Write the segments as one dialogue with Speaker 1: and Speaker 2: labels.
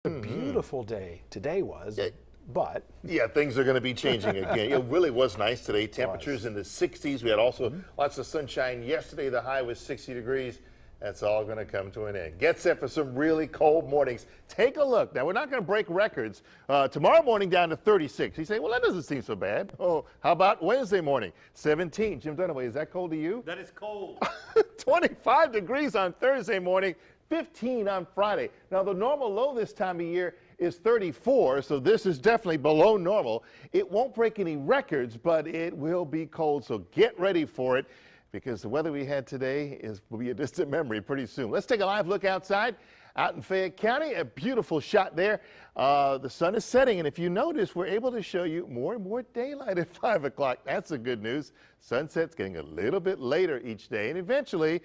Speaker 1: A beautiful day today was,
Speaker 2: Yeah.
Speaker 1: but
Speaker 2: Yeah, things are going to be changing again. It really was nice today. Temperatures in the 60s. We had also lots of sunshine yesterday. The high was 60 degrees. That's all going to come to an end. Get set for some really cold mornings. Take a look. Now, we're not going to break records. Tomorrow morning down to 36. You say, well, that doesn't seem so bad. Oh, how about Wednesday morning? 17. Jim Dunaway, is that cold to you?
Speaker 3: That is cold.
Speaker 2: 25 degrees on Thursday morning. 15 on Friday. Now, the normal low this time of year is 34, so this is definitely below normal. It won't break any records, but it will be cold, so get ready for it because the weather we had today will be a distant memory pretty soon. Let's take a live look outside out in Fayette County. A beautiful shot there. The sun is setting, and if you notice, we're able to show you more and more daylight at 5 o'clock. That's the good news. Sunset's getting a little bit later each day, and eventually,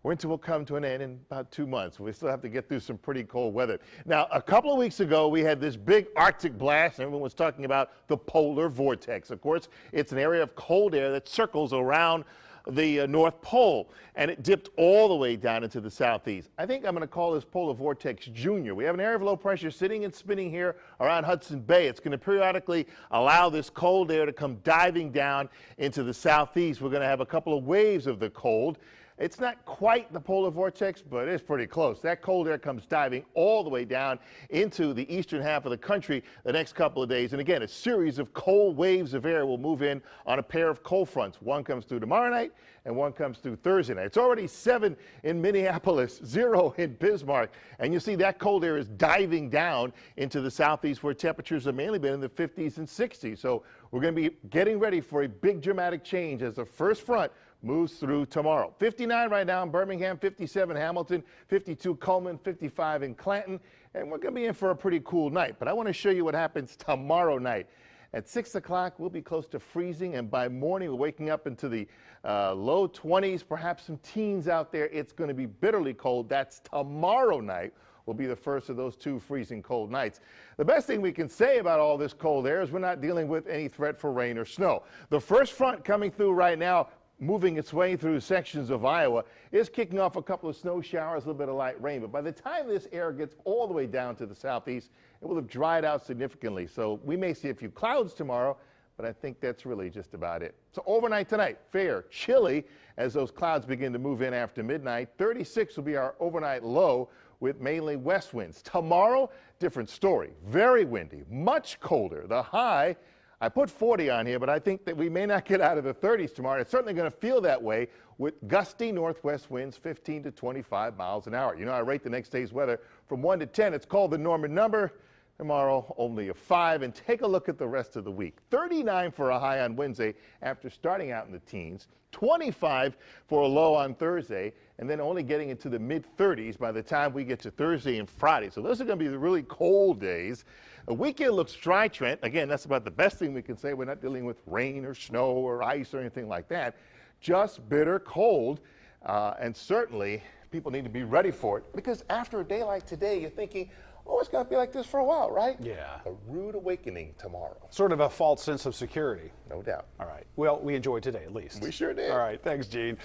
Speaker 2: winter will come to an end in about 2 months. We still have to get through some pretty cold weather. Now, a couple of weeks ago, we had this big Arctic blast, and everyone was talking about the polar vortex. Of course, it's an area of cold air that circles around the North Pole, and it dipped all the way down into the southeast. I think I'm going to call this polar vortex Junior. We have an area of low pressure sitting and spinning here around Hudson Bay. It's going to periodically allow this cold air to come diving down into the southeast. We're going to have a couple of waves of the cold. It's not quite the polar vortex, but it's pretty close. That cold air comes diving all the way down into the eastern half of the country the next couple of days. And again, a series of cold waves of air will move in on a pair of cold fronts. One comes through tomorrow night and one comes through Thursday night. It's already 7 in Minneapolis, 0 in Bismarck. And you see that cold air is diving down into the southeast where temperatures have mainly been in the 50s and 60s. So we're going to be getting ready for a big dramatic change as the first front moves through tomorrow. 59 right now in Birmingham, 57 Hamilton, 52 Coleman, 55 in Clanton, and we're going to be in for a pretty cool night. But I want to show you what happens tomorrow night. At 6 o'clock, we'll be close to freezing, and by morning, we're waking up into the low 20s, perhaps some teens out there. It's going to be bitterly cold. That's tomorrow night. Will be the first of those 2 freezing cold nights. The best thing we can say about all this cold air is we're not dealing with any threat for rain or snow. The first front coming through right now, moving its way through sections of Iowa, is kicking off a couple of snow showers, a little bit of light rain. But by the time this air gets all the way down to the southeast, it will have dried out significantly. So we may see a few clouds tomorrow, but I think that's really just about it. So overnight tonight, fair, chilly as those clouds begin to move in after midnight. 36 will be our overnight low with mainly west winds. Tomorrow, different story. Very windy, much colder. The high, I put 40 on here, but I think that we may not get out of the 30s tomorrow. It's certainly going to feel that way with gusty northwest winds, 15 to 25 miles an hour. You know, I rate the next day's weather from 1 to 10. It's called the Norman number. Tomorrow, only a 5. And take a look at the rest of the week. 39 for a high on Wednesday after starting out in the teens. 25 for a low on Thursday, and then only getting into the mid-30s by the time we get to Thursday and Friday. So those are going to be the really cold days. The weekend looks dry, Trent. Again, that's about the best thing we can say. We're not dealing with rain or snow or ice or anything like that. Just bitter cold, and certainly people need to be ready for it because after a day like today, you're thinking, oh, it's going to be like this for a while, right?
Speaker 1: yeah,
Speaker 2: A rude awakening tomorrow.
Speaker 1: sort of a false sense of security.
Speaker 2: No doubt.
Speaker 1: All right. Well, we enjoyed today at least.
Speaker 2: We sure did.
Speaker 1: All right. Thanks, Gene.